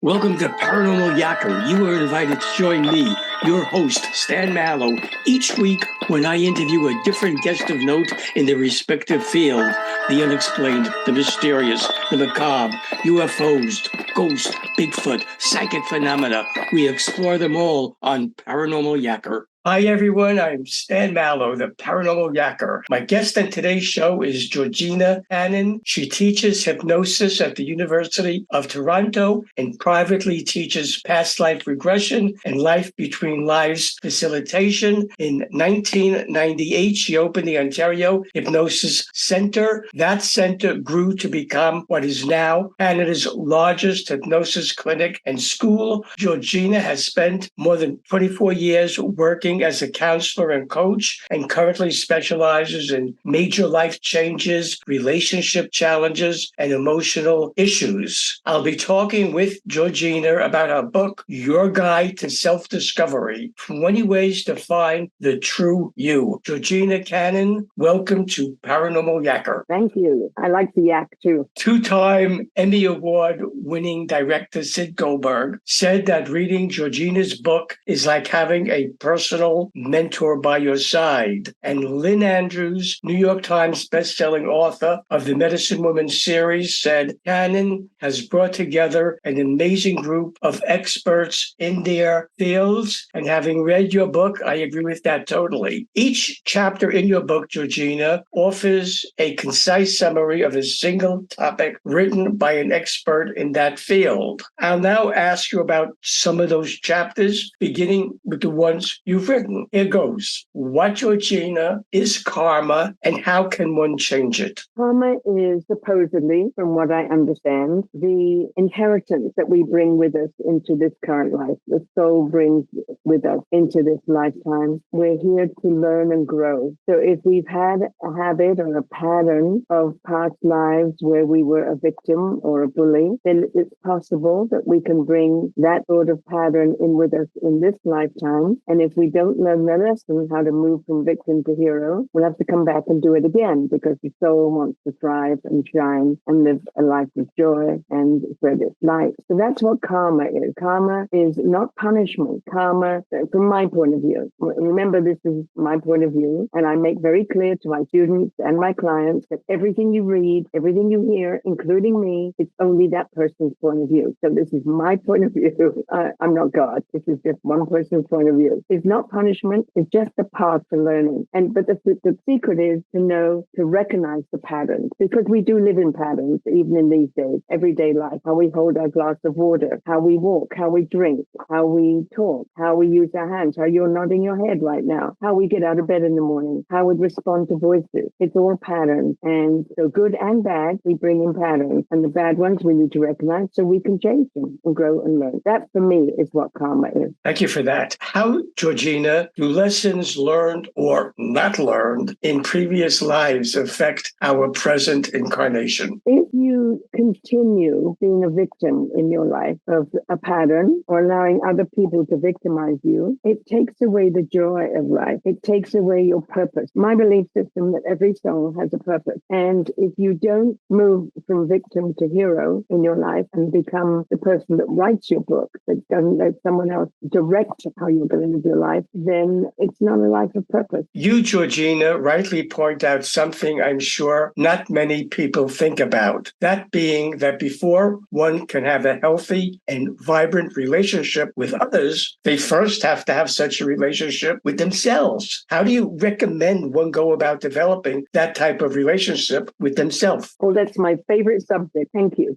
Welcome to Paranormal Yacker. You are invited to join me, your host, Stan Mallow, each week when I interview a different guest of note in their respective field. The unexplained, the mysterious, the macabre, UFOs, ghosts, Bigfoot, psychic phenomena. We explore them all on Paranormal Yacker. Hi, everyone. I'm Stan Mallow, the Paranormal Yacker. My guest on today's show is Georgina Cannon. She teaches hypnosis at the University of Toronto and privately teaches past life regression and life between lives facilitation. In 1998, she opened the Ontario Hypnosis Centre. That center grew to become what is now Canada's largest hypnosis clinic and school. Georgina has spent more than 24 years working as a counselor and coach, and currently specializes in major life changes, relationship challenges, and emotional issues. I'll be talking with Georgina about her book, Your Guide to Self-Discovery, 20 Ways to Find the True You. Georgina Cannon, welcome to Paranormal Yacker. Thank you. I like the yak too. Two-time Emmy Award-winning director Sid Goldberg said that reading Georgina's book is like having a personal mentor by your side. And Lynn Andrews, New York Times bestselling author of the Medicine Woman series, said Cannon has brought together an amazing group of experts in their fields. And having read your book, I agree with that totally. Each chapter in your book, Georgina, offers a concise summary of a single topic written by an expert in that field. I'll now ask you about some of those chapters, beginning with the ones you've written. Here goes. What, Georgina, is karma and how can one change it? Karma is supposedly, from what I understand, the inheritance that we bring with us into this current life. The soul brings with us into this lifetime. We're here to learn and grow. So if we've had a habit or a pattern of past lives where we were a victim or a bully, then it's possible that we can bring that sort of pattern in with us in this lifetime. And if we don't learn the lesson how to move from victim to hero, we'll have to come back and do it again because the soul wants to thrive and shine and live a life of joy and spread its light. So that's what karma is. Karma is not punishment. Karma, from my point of view, remember this is my point of view, and I make very clear to my students and my clients that everything you read, everything you hear, including me, it's only that person's point of view. So this is my point of view. I'm not God. This is just one person's point of view. It's not punishment. It's just a path to learning. But the secret is to know, to recognize the patterns, because we do live in patterns, even in these days, everyday life, how we hold our glass of water, how we walk, how we drink, how we talk, how we use our hands, how you're nodding your head right now, how we get out of bed in the morning, how we respond to voices. It's all patterns. And so good and bad, we bring in patterns. And the bad ones we need to recognize so we can change them and grow and learn. That, for me, is what karma is. Thank you for that. How, Georgina, do lessons learned or not learned in previous lives affect our present incarnation? If you continue being a victim in your life of a pattern or allowing other people to victimize you, it takes away the joy of life. It takes away your purpose. My belief system that every soul has a purpose. And if you don't move from victim to hero in your life and become the person that writes your book, that doesn't let someone else direct how you're going to live your life, then it's not a life of purpose. You, Georgina, rightly point out something I'm sure not many people think about. That being that before one can have a healthy and vibrant relationship with others, they first have to have such a relationship with themselves. How do you recommend one go about developing that type of relationship with themselves? Oh, that's my favorite subject. Thank you.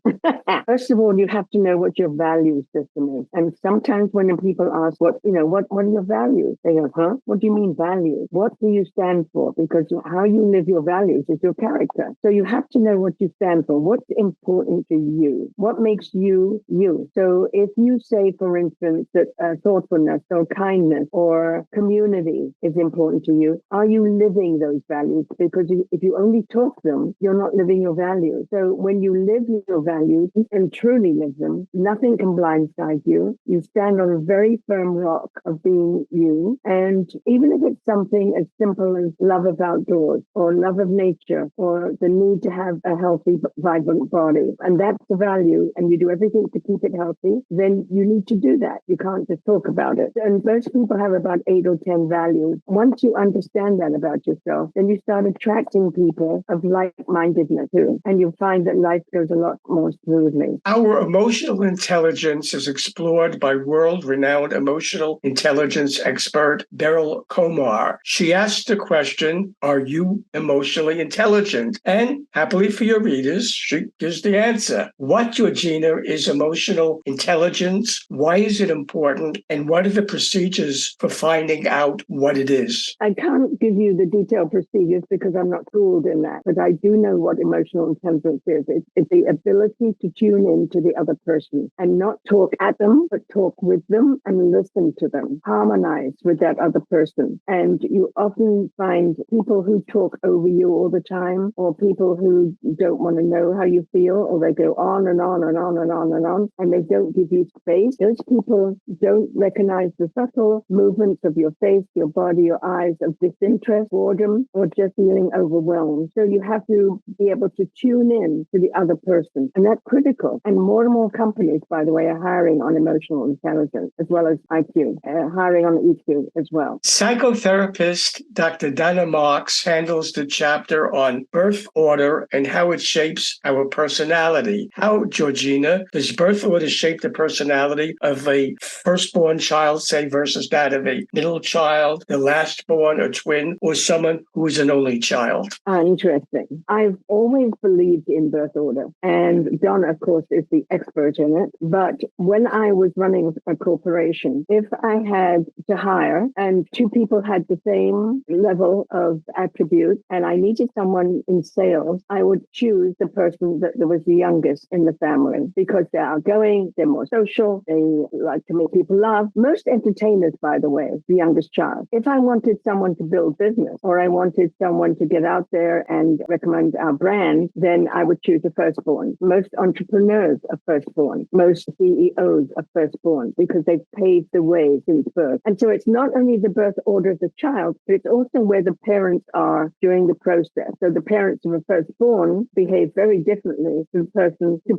First of all, you have to know what your value system is. And sometimes when people ask, what are your values? They go, huh? What do you mean values? What do you stand for? Because how you live your values is your character. So you have to know what you stand for. What's important to you? What makes you, you? So if you say, for instance, that thoughtfulness or kindness or community is important to you, are you living those values? Because if you only talk them, you're not living your values. So when you live your values and truly live them, nothing can blindside you. You stand on a very firm rock of being you. routine. And even if it's something as simple as love of outdoors or love of nature or the need to have a healthy, vibrant body, and that's the value, and you do everything to keep it healthy, then you need to do that. You can't just talk about it. And most people have about 8 or 10 values. Once you understand that about yourself, then you start attracting people of like-mindedness too. And you'll find that life goes a lot more smoothly. Our emotional intelligence is explored by world-renowned emotional intelligence expert Beryl Komar. She asked the question, are you emotionally intelligent? And happily for your readers, she gives the answer. What, Georgina, is emotional intelligence? Why is it important? And what are the procedures for finding out what it is? I can't give you the detailed procedures because I'm not schooled in that, but I do know what emotional intelligence is. It's the ability to tune in to the other person and not talk at them, but talk with them and listen to them, harmonize with that other person. And you often find people who talk over you all the time, or people who don't want to know how you feel, or they go on and on and on and on and on, and they don't give you space. Those people don't recognize the subtle movements of your face, your body, your eyes of disinterest, boredom, or just feeling overwhelmed. So you have to be able to tune in to the other person. And that's critical. And more companies, by the way, are hiring on emotional intelligence as well as IQ, hiring on EQ as well. Psychotherapist Dr. Donna Marks handles the chapter on birth order and how it shapes our personality. How, Georgina, does birth order shape the personality of a firstborn child, say, versus that of a middle child, the lastborn, a twin, or someone who is an only child? Interesting. I've always believed in birth order, and Donna, of course, is the expert in it. But when I was running a corporation, if I had to hire and two people had the same level of attributes and I needed someone in sales, I would choose the person that was the youngest in the family because they're outgoing, they're more social, they like to make people laugh. Most entertainers, by the way, the youngest child. If I wanted someone to build business or I wanted someone to get out there and recommend our brand, then I would choose a firstborn. Most entrepreneurs are firstborn. Most CEOs are firstborn because they've paved the way since birth. And so it's not only the birth order of the child, but it's also where the parents are during the process. So the parents of a firstborn behave very differently to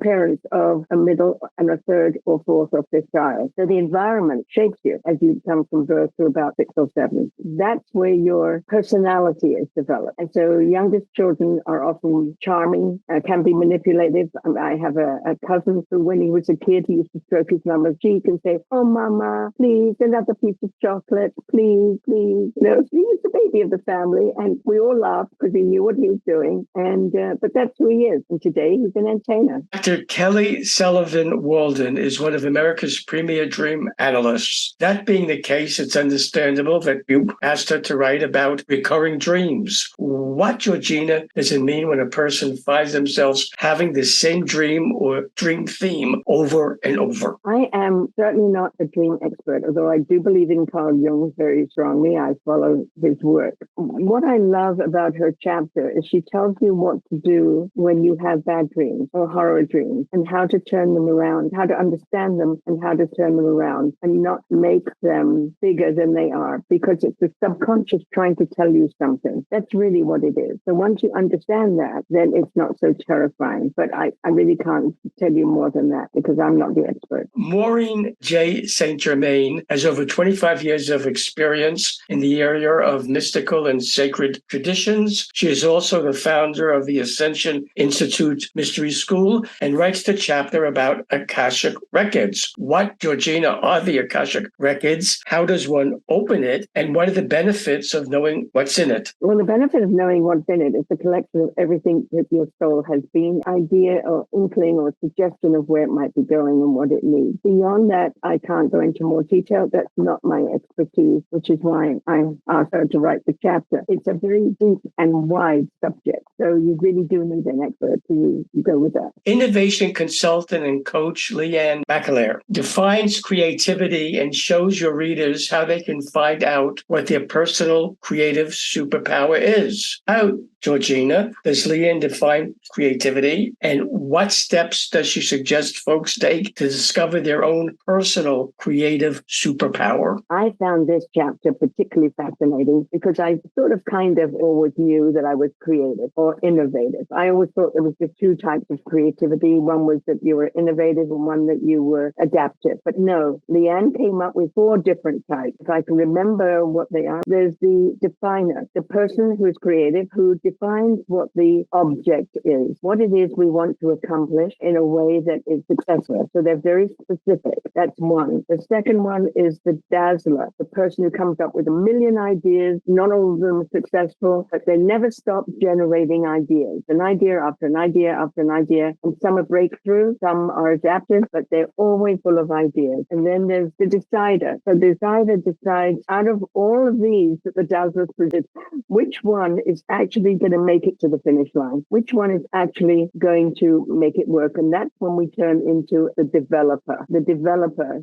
parents of a middle and a third or fourth or fifth child. So the environment shapes you as you come from birth to about 6 or 7. That's where your personality is developed. And so youngest children are often charming, can be manipulative. I have a cousin who, when he was a kid, he used to stroke his mama's cheek and say, "Oh, mama, please, another piece of chocolate, please, please." He was the baby of the family, and we all laughed because he knew what he was doing. And but that's who he is. And today he's an entertainer. Dr. Kelly Sullivan Walden is one of America's premier dream analysts. That being the case, it's understandable that you asked her to write about recurring dreams. What, Georgina, does it mean when a person finds themselves having the same dream or dream theme over and over? I am certainly not a dream expert, although I do believe in Carl Jung very strongly. I follow his work. What I love about her chapter is she tells you what to do when you have bad dreams or horror dreams and how to turn them around, how to understand them and how to turn them around and not make them bigger than they are, because it's the subconscious trying to tell you something. That's really what it is. So once you understand that, then it's not so terrifying. But I really can't tell you more than that because I'm not the expert. Maureen J. St. Germain has over 25 years of experience in the area of mystical and sacred traditions. She is also the founder of the Ascension Institute Mystery School and writes the chapter about Akashic Records. What, Georgina, are the Akashic Records? How does one open it? And what are the benefits of knowing what's in it? Well, the benefit of knowing what's in it is the collection of everything that your soul has been, idea or inkling or suggestion of where it might be going and what it needs. Beyond that, I can't go into more detail. That's not my expertise, which is why I asked her to write the chapter. It's a very deep and wide subject. So you really do need an expert to go with that. Innovation consultant and coach Leanne McAleer defines creativity and shows your readers how they can find out what their personal creative superpower is. How, Georgina, does Leanne define creativity, and what steps does she suggest folks take to discover their own personal creative superpower? I found this chapter particularly fascinating because I sort of kind of always knew that I was creative or innovative. I always thought there was just two types of creativity. One was that you were innovative and one that you were adaptive. But no, Leanne came up with 4 different types. If I can remember what they are, there's the definer, the person who is creative, who defines what the object is, what it is we want to accomplish in a way that is successful. So they're very specific. That's one. The second one is the dazzler, the person who comes up with a million ideas. Not all of them are successful, but they never stop generating ideas, an idea after an idea after an idea. And some are breakthrough, some are adaptive, but they're always full of ideas. And then there's the decider. So the decider decides out of all of these that the dazzler presents, which one is actually going to make it to the finish line, which one is actually going to make it work. And that's when we turn into the developer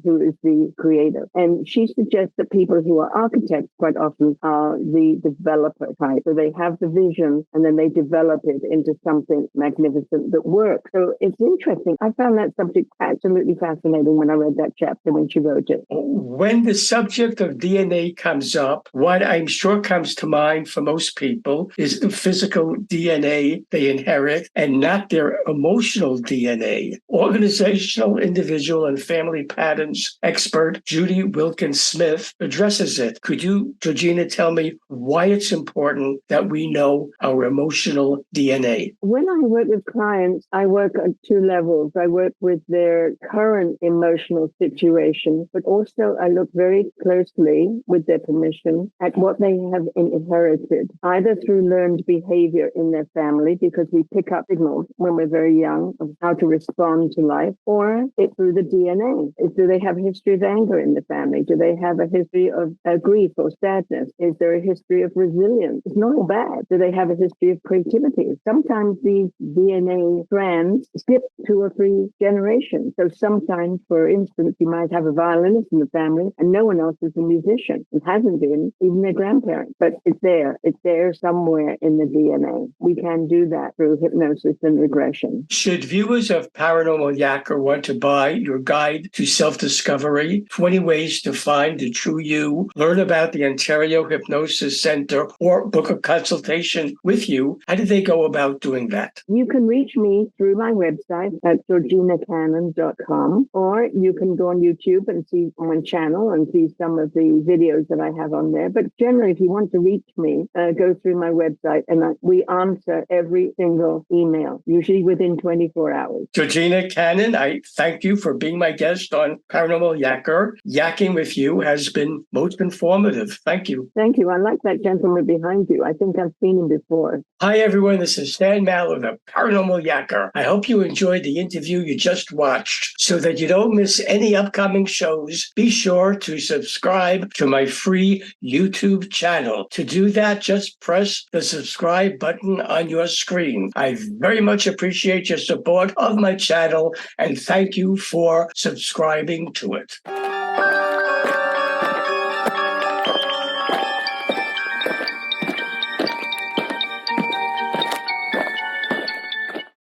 who is the creator. And she suggests that people who are architects quite often are the developer type. So they have the vision and then they develop it into something magnificent that works. So it's interesting. I found that subject absolutely fascinating when I read that chapter when she wrote it. When the subject of DNA comes up, what I'm sure comes to mind for most people is the physical DNA they inherit and not their emotional DNA. Organizational, individual, and family patterns expert Judy Wilkins-Smith addresses it. Could you, Georgina, tell me why it's important that we know our emotional DNA? When I work with clients, I work at 2 levels. I work with their current emotional situation, but also I look very closely, with their permission, at what they have inherited, either through learned behavior in their family, because we pick up signals when we're very young of how to respond to life, or it's through the DNA. Do they have a history of anger in the family? Do they have a history of grief or sadness? Is there a history of resilience? It's not all bad. Do they have a history of creativity? Sometimes these DNA strands skip 2 or 3 generations. So sometimes, for instance, you might have a violinist in the family and no one else is a musician. It hasn't been, even their grandparents, but it's there. It's there somewhere in the DNA. We can do that through hypnosis and regression. Should viewers of Paranormal Yacker want to buy your guide to self-discovery, 20 ways to find the true you, learn about the Ontario Hypnosis Centre, or book a consultation with you, how do they go about doing that? You can reach me through my website at georginacannon.com, or you can go on YouTube and see my channel and see some of the videos that I have on there. But generally, if you want to reach me, go through my website, and we answer every single email, usually within 24 hours. Georgina Cannon, I thank you for being my guest on Paranormal Yacker. Yakking with you has been most informative. Thank you. Thank you. I like that gentleman behind you. I think I've seen him before. Hi, everyone. This is Stan Mallow, the Paranormal Yacker. I hope you enjoyed the interview you just watched. So that you don't miss any upcoming shows, be sure to subscribe to my free YouTube channel. To do that, just press the subscribe button on your screen. I very much appreciate your support of my channel, and thank you for subscribing to it.